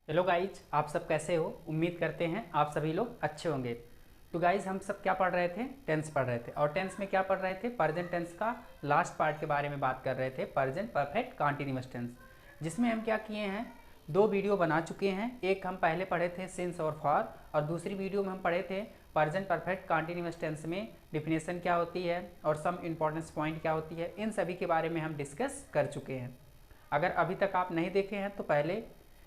Hello guys, आप सब कैसे हो। उम्मीद करते हैं आप सभी लोग अच्छे होंगे। तो गाइज हम सब क्या पढ़ रहे थे, टेंस पढ़ रहे थे। और टेंस में क्या पढ़ रहे थे, प्रेजेंट टेंस का लास्ट पार्ट के बारे में बात कर रहे थे, प्रेजेंट परफेक्ट कंटीन्यूअस टेंस। जिसमें हम क्या किए हैं, दो वीडियो बना चुके हैं। एक हम पहले पढ़े थे सिंस और फॉर, और दूसरी वीडियो में हम पढ़े थे प्रेजेंट परफेक्ट कंटीन्यूअस टेंस में डिफिनेशन क्या होती है और सम इंपॉर्टेंस पॉइंट क्या होती है। इन सभी के बारे में हम डिस्कस कर चुके हैं। अगर अभी तक आप नहीं देखे हैं तो पहले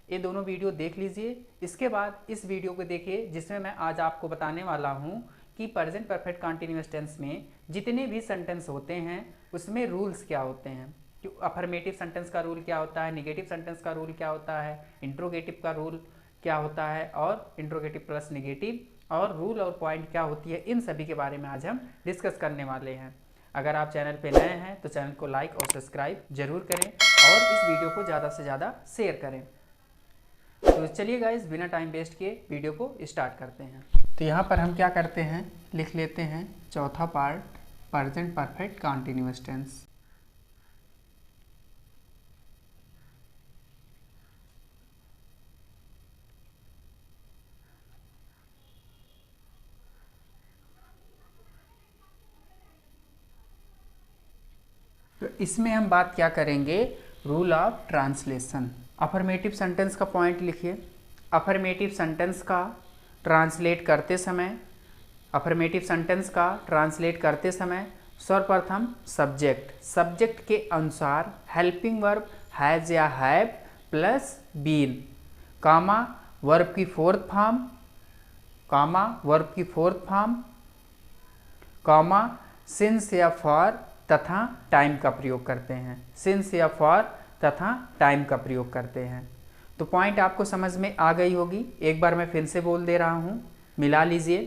ये दोनों वीडियो देख लीजिए। इसके बाद इस वीडियो को देखिए, जिसमें मैं आज आपको बताने वाला हूँ कि प्रेजेंट परफेक्ट कंटीन्यूअस टेंस में जितने भी सेंटेंस होते हैं उसमें रूल्स क्या होते हैं। कि अफर्मेटिव सेंटेंस का रूल क्या होता है, निगेटिव सेंटेंस का रूल क्या होता है, इंट्रोगेटिव का रूल क्या होता है, और इंट्रोगेटिव प्लस निगेटिव और रूल और पॉइंट क्या होती है। इन सभी के बारे में आज हम डिस्कस करने वाले हैं। अगर आप चैनल पे नए हैं तो चैनल को लाइक और सब्सक्राइब जरूर करें और इस वीडियो को ज़्यादा से ज़्यादा शेयर करें। तो चलिए गाइस, बिना टाइम वेस्ट किए वीडियो को स्टार्ट करते हैं। तो यहाँ पर हम क्या करते हैं, लिख लेते हैं चौथा part, present perfect continuous tense. तो इसमें हम बात क्या करेंगे, rule of translation. Affirmative sentence का पॉइंट लिखिए। अफर्मेटिव सेंटेंस का ट्रांसलेट करते समय, अफर्मेटिव सेंटेंस का ट्रांसलेट करते समय सर्वप्रथम सब्जेक्ट के अनुसार हेल्पिंग वर्ब हैज या have plus been, comma verb की फोर्थ फॉर्म, कामा वर्ब की फोर्थ फॉर्म, कामा सिंस या फॉर तथा टाइम का प्रयोग करते हैं। सिंस या फॉर तथा टाइम का प्रयोग करते हैं। तो पॉइंट आपको समझ में आ गई होगी। एक बार मैं फिर से बोल दे रहा हूँ, मिला लीजिए।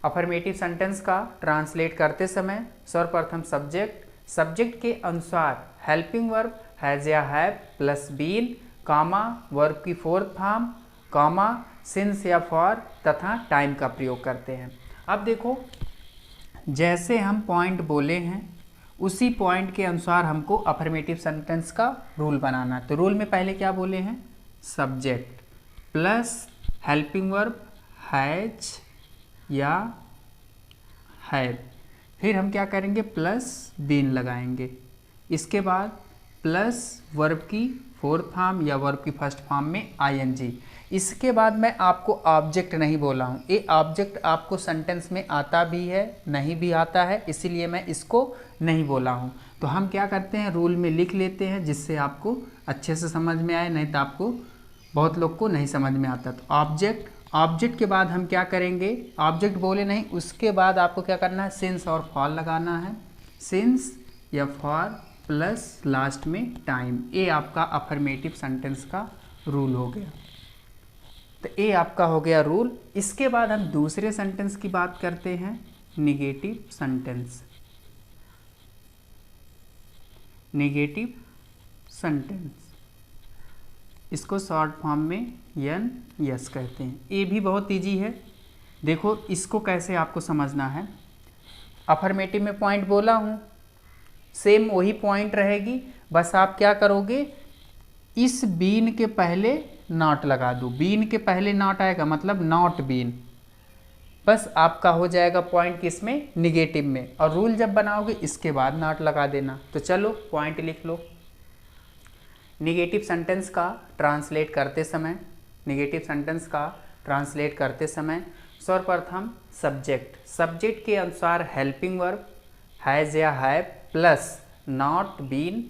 अफर्मेटिव सेंटेंस का ट्रांसलेट करते समय सर्वप्रथम सब्जेक्ट के अनुसार हेल्पिंग वर्ब हैज या have plus been, comma verb की फोर्थ फॉर्म, कामा सिंस या फॉर तथा टाइम का प्रयोग करते हैं। अब देखो, जैसे हम पॉइंट बोले हैं उसी पॉइंट के अनुसार हमको अफर्मेटिव सेंटेंस का रूल बनाना है। तो रूल में पहले क्या बोले हैं, subject plus helping verb has या हैव, फिर हम क्या करेंगे, प्लस बीन लगाएंगे। इसके बाद प्लस वर्ब की फोर्थ फॉर्म या वर्ब की फर्स्ट फॉर्म में आईएनजी। इसके बाद मैं आपको ऑब्जेक्ट नहीं बोला हूँ। ये ऑब्जेक्ट आपको सेंटेंस में आता भी है, नहीं भी आता है, इसीलिए मैं इसको नहीं बोला हूँ। तो हम क्या करते हैं, रूल में लिख लेते हैं जिससे आपको अच्छे से समझ में आए, नहीं तो आपको बहुत लोग को नहीं समझ में आता। तो ऑब्जेक्ट के बाद हम क्या करेंगे, ऑब्जेक्ट बोले नहीं, उसके बाद आपको क्या करना है, सिंस और फॉर लगाना है। सिंस या फॉर प्लस लास्ट में टाइम। ये आपका अफर्मेटिव सेंटेंस का रूल हो गया। तो ये आपका हो गया रूल। इसके बाद हम दूसरे सेंटेंस की बात करते हैं, निगेटिव सेंटेंस। निगेटिव सेंटेंस, इसको शॉर्ट फॉर्म में यस कहते हैं। ये भी बहुत ईजी है। देखो इसको कैसे आपको समझना है। अफर्मेटिव में पॉइंट बोला हूँ, सेम वही पॉइंट रहेगी, बस आप क्या करोगे, इस बीन के पहले नॉट लगा दो। बीन के पहले नॉट आएगा मतलब नॉट बीन, बस आपका हो जाएगा पॉइंट किसमें, निगेटिव में। और रूल जब बनाओगे इसके बाद नॉट लगा देना। तो चलो पॉइंट लिख लो। निगेटिव सेंटेंस का ट्रांसलेट करते समय, निगेटिव सेंटेंस का ट्रांसलेट करते समय सर्वप्रथम सब्जेक्ट के अनुसार हेल्पिंग वर्ब हैज या have plus not been,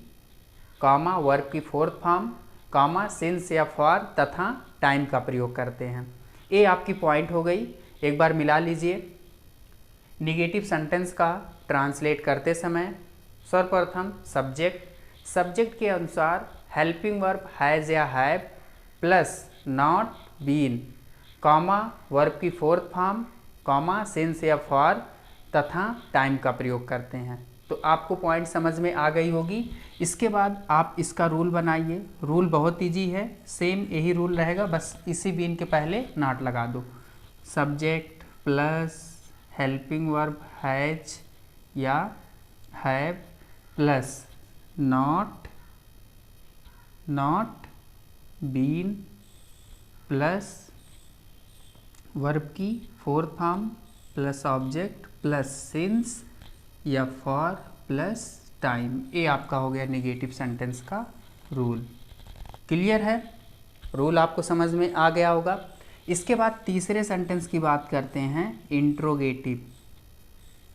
comma verb की फोर्थ फॉर्म, कामा सिंस या फॉर तथा टाइम का प्रयोग करते हैं। ये आपकी पॉइंट हो गई। एक बार मिला लीजिए। निगेटिव सेंटेंस का ट्रांसलेट करते समय सर्वप्रथम सब्जेक्ट के अनुसार हेल्पिंग वर्ब हैज या have plus not been, comma verb की फोर्थ फॉर्म, कामा सिंस या फॉर तथा टाइम का प्रयोग करते हैं। तो आपको पॉइंट समझ में आ गई होगी। इसके बाद आप इसका रूल बनाइए। रूल बहुत इजी है, सेम यही रूल रहेगा, बस इसी बीन के पहले नॉट लगा दो। Subject plus helping verb has या have plus not been, plus verb की fourth form plus object plus since या फॉर प्लस टाइम। ये आपका हो गया नेगेटिव सेंटेंस का रूल। क्लियर है? रूल आपको समझ में आ गया होगा। इसके बाद तीसरे सेंटेंस की बात करते हैं, इंट्रोगेटिव।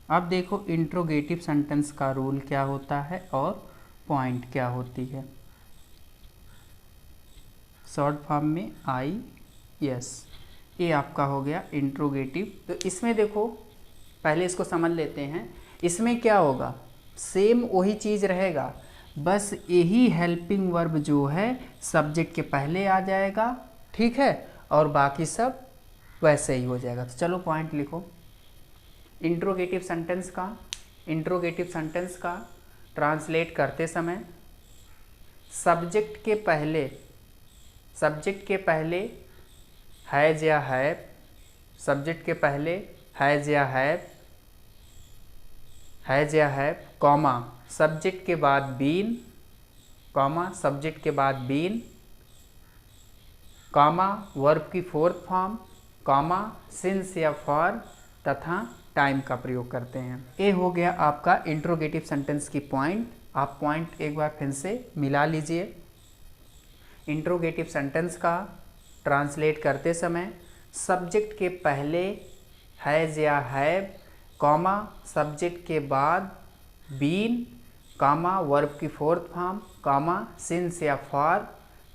अब देखो इंट्रोगेटिव सेंटेंस का रूल क्या होता है और पॉइंट क्या होती है। शॉर्ट फॉर्म में आई यस, ये आपका हो गया इंट्रोगेटिव। तो इसमें देखो पहले इसको समझ लेते हैं। इसमें क्या होगा, सेम वही चीज़ रहेगा, बस यही हेल्पिंग वर्ब जो है सब्जेक्ट के पहले आ जाएगा, ठीक है, और बाकी सब वैसे ही हो जाएगा। तो चलो पॉइंट लिखो। इंट्रोगेटिव सेंटेंस का ट्रांसलेट करते समय सब्जेक्ट के पहले हैज़ या हैव, सब्जेक्ट के पहले हैज़ या हैव, कॉमा सब्जेक्ट के बाद बीन, कॉमा सब्जेक्ट के बाद बीन, कॉमा वर्ब की फोर्थ फॉर्म, कॉमा सिंस या फॉर तथा टाइम का प्रयोग करते हैं। ये हो गया आपका इंट्रोगेटिव सेंटेंस की पॉइंट। आप पॉइंट एक बार फिर से मिला लीजिए। इंट्रोगेटिव सेंटेंस का ट्रांसलेट करते समय सब्जेक्ट के पहले हैज़ या हैव, कॉमा सब्जेक्ट के बाद बीन, कॉमा वर्ब की फोर्थ फॉर्म, कॉमा सिंस या फॉर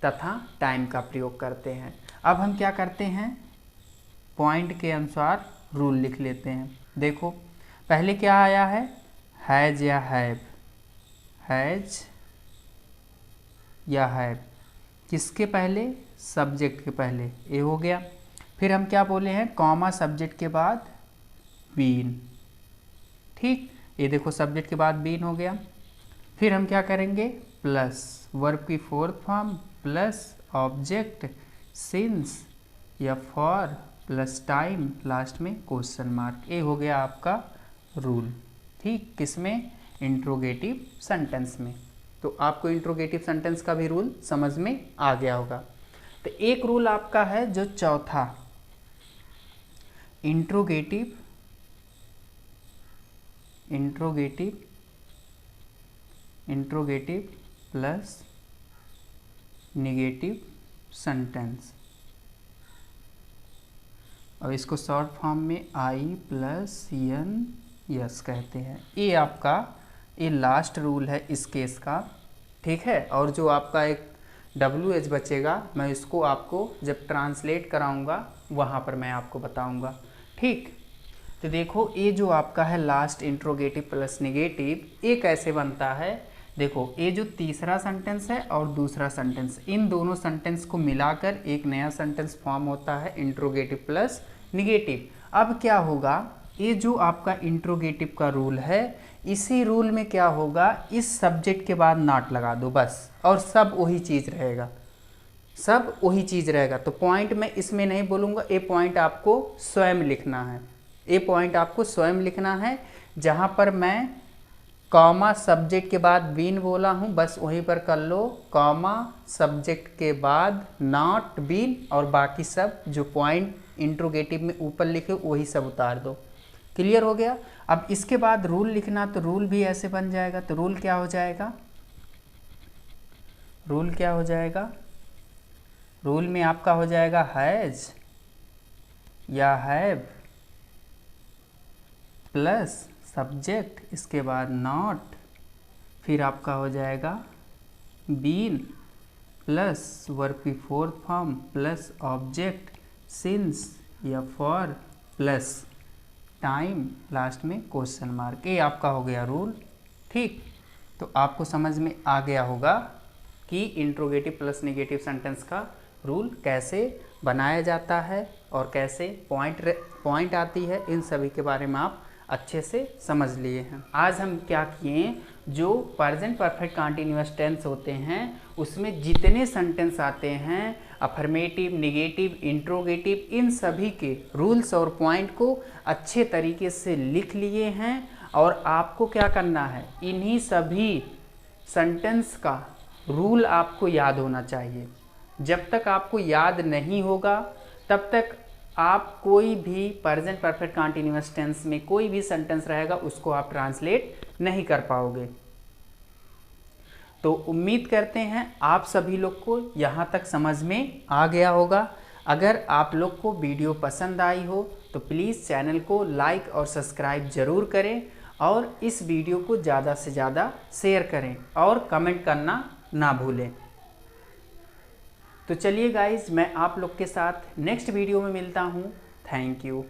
तथा टाइम का प्रयोग करते हैं। अब हम क्या करते हैं, पॉइंट के अनुसार रूल लिख लेते हैं। देखो पहले क्या आया है, हैज़ या हैव, हैज़ या हैव, किसके पहले, सब्जेक्ट के पहले, ये हो गया। फिर हम क्या बोले हैं, कॉमा सब्जेक्ट के बाद बीन, ठीक, ये देखो सब्जेक्ट के बाद बीन हो गया। फिर हम क्या करेंगे, प्लस वर्ब की fourth form plus object since या फॉर प्लस टाइम, लास्ट में क्वेश्चन मार्क। ये हो गया आपका रूल, ठीक, किसमें, इंट्रोगेटिव सेंटेंस में। तो आपको इंट्रोगेटिव सेंटेंस का भी रूल समझ में आ गया होगा। तो एक रूल आपका है जो चौथा, इंट्रोगेटिव प्लस नेगेटिव सेंटेंस, और इसको शॉर्ट फॉर्म में आई प्लस एन यस कहते हैं। ये आपका ये लास्ट रूल है इस केस का, ठीक है। और जो आपका एक WH बचेगा, मैं इसको आपको जब ट्रांसलेट कराऊंगा वहाँ पर मैं आपको बताऊंगा, ठीक। तो देखो ये जो आपका है लास्ट इंट्रोगेटिव प्लस नेगेटिव, ये कैसे बनता है। देखो ये जो तीसरा सेंटेंस है और दूसरा सेंटेंस, इन दोनों सेंटेंस को मिलाकर एक नया सेंटेंस फॉर्म होता है इंट्रोगेटिव प्लस नेगेटिव। अब क्या होगा, ये जो आपका इंट्रोगेटिव का रूल है, इसी रूल में क्या होगा, इस सब्जेक्ट के बाद नॉट लगा दो बस, और सब वही चीज़ रहेगा, सब वही चीज़ रहेगा। तो पॉइंट मैं इसमें नहीं बोलूँगा, ये पॉइंट आपको स्वयं लिखना है, ये पॉइंट आपको स्वयं लिखना है। जहाँ पर मैं कॉमा सब्जेक्ट के बाद बीन बोला हूँ, बस वहीं पर कर लो, कॉमा सब्जेक्ट के बाद नॉट बीन, और बाकी सब जो पॉइंट इंट्रोगेटिव में ऊपर लिखे वही सब उतार दो। क्लियर हो गया। अब इसके बाद रूल लिखना, तो रूल भी ऐसे बन जाएगा। तो रूल क्या हो जाएगा, रूल क्या हो जाएगा, रूल में आपका हो जाएगा हैज़ या हैव प्लस सब्जेक्ट, इसके बाद नॉट, फिर आपका हो जाएगा बीन प्लस वर्ब की fourth form plus object since या फॉर प्लस टाइम, लास्ट में क्वेश्चन मार्क। ये आपका हो गया रूल, ठीक। तो आपको समझ में आ गया होगा कि इंट्रोगेटिव प्लस नेगेटिव सेंटेंस का रूल कैसे बनाया जाता है और कैसे पॉइंट आती है, इन सभी के बारे में आप अच्छे से समझ लिए हैं। आज हम क्या किए, जो प्रेजेंट परफेक्ट कंटीन्यूअस टेंस होते हैं उसमें जितने सेंटेंस आते हैं, अफर्मेटिव, नेगेटिव, इंट्रोगेटिव, इन सभी के रूल्स और पॉइंट को अच्छे तरीके से लिख लिए हैं। और आपको क्या करना है, इन्हीं सभी सेंटेंस का रूल आपको याद होना चाहिए। जब तक आपको याद नहीं होगा तब तक आप कोई भी प्रेजेंट परफेक्ट कंटीन्यूअस टेंस में कोई भी सेंटेंस रहेगा उसको आप ट्रांसलेट नहीं कर पाओगे। तो उम्मीद करते हैं आप सभी लोग को यहाँ तक समझ में आ गया होगा। अगर आप लोग को वीडियो पसंद आई हो तो प्लीज़ चैनल को लाइक और सब्सक्राइब ज़रूर करें और इस वीडियो को ज़्यादा से ज़्यादा शेयर करें और कमेंट करना ना भूलें। तो चलिए गाइज, मैं आप लोग के साथ नेक्स्ट वीडियो में मिलता हूँ। Thank you.